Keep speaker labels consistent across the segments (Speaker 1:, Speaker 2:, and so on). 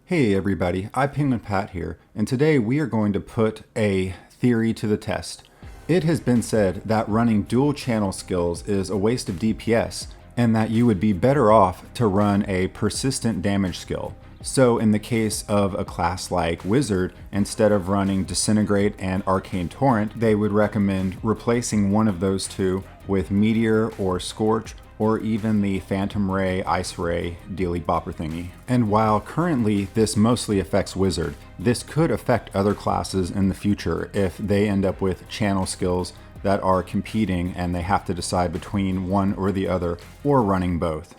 Speaker 1: Hey everybody, iPenguin Pat here, and today we are going to put a theory to the test. It has been said that running dual channel skills is a waste of DPS, and that you would be better off to run a persistent damage skill. So in the case of a class like Wizard, instead of running Disintegrate and Arcane Torrent, they would recommend replacing one of those two with Meteor or Scorch, or even the Phantom Ray, Ice Ray, Dealy Bopper thingy. And while currently this mostly affects Wizard, this could affect other classes in the future if they end up with channel skills that are competing and they have to decide between one or the other, or running both.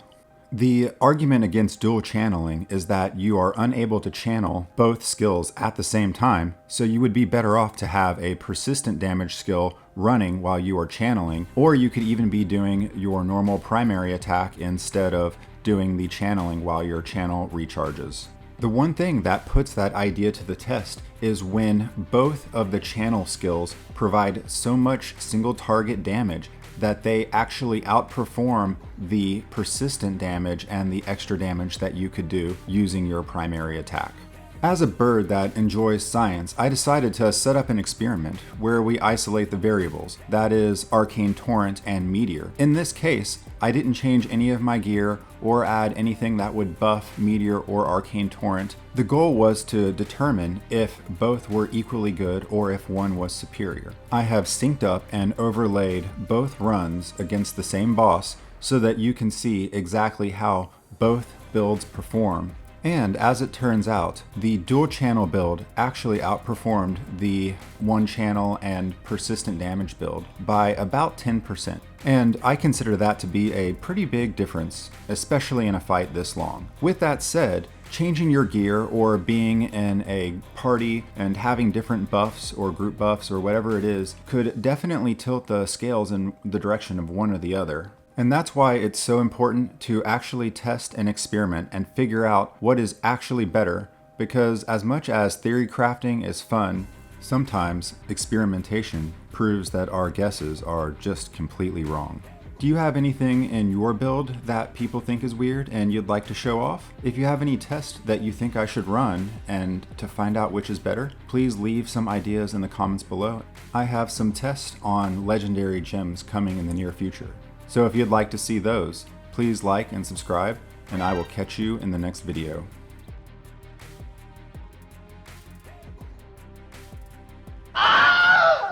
Speaker 1: The argument against dual channeling is that you are unable to channel both skills at the same time, so you would be better off to have a persistent damage skill running while you are channeling, or you could even be doing your normal primary attack instead of doing the channeling while your channel recharges. The one thing that puts that idea to the test is when both of the channel skills provide so much single target damage that they actually outperform the persistent damage and the extra damage that you could do using your primary attack. As a bird that enjoys science, I decided to set up an experiment where we isolate the variables, that is Arcane Torrent and Meteor. In this case, I didn't change any of my gear or add anything that would buff Meteor or Arcane Torrent. The goal was to determine if both were equally good or if one was superior. I have synced up and overlaid both runs against the same boss so that you can see exactly how both builds perform. And as it turns out, the dual channel build actually outperformed the one channel and persistent damage build by about 10%. And I consider that to be a pretty big difference, especially in a fight this long. With that said, changing your gear or being in a party and having different buffs or group buffs or whatever it is could definitely tilt the scales in the direction of one or the other. And that's why it's so important to actually test and experiment and figure out what is actually better, because as much as theory crafting is fun, sometimes experimentation proves that our guesses are just completely wrong. Do you have anything in your build that people think is weird and you'd like to show off? If you have any tests that you think I should run and to find out which is better, please leave some ideas in the comments below. I have some tests on legendary gems coming in the near future. So if you'd like to see those, please like and subscribe, and I will catch you in the next video.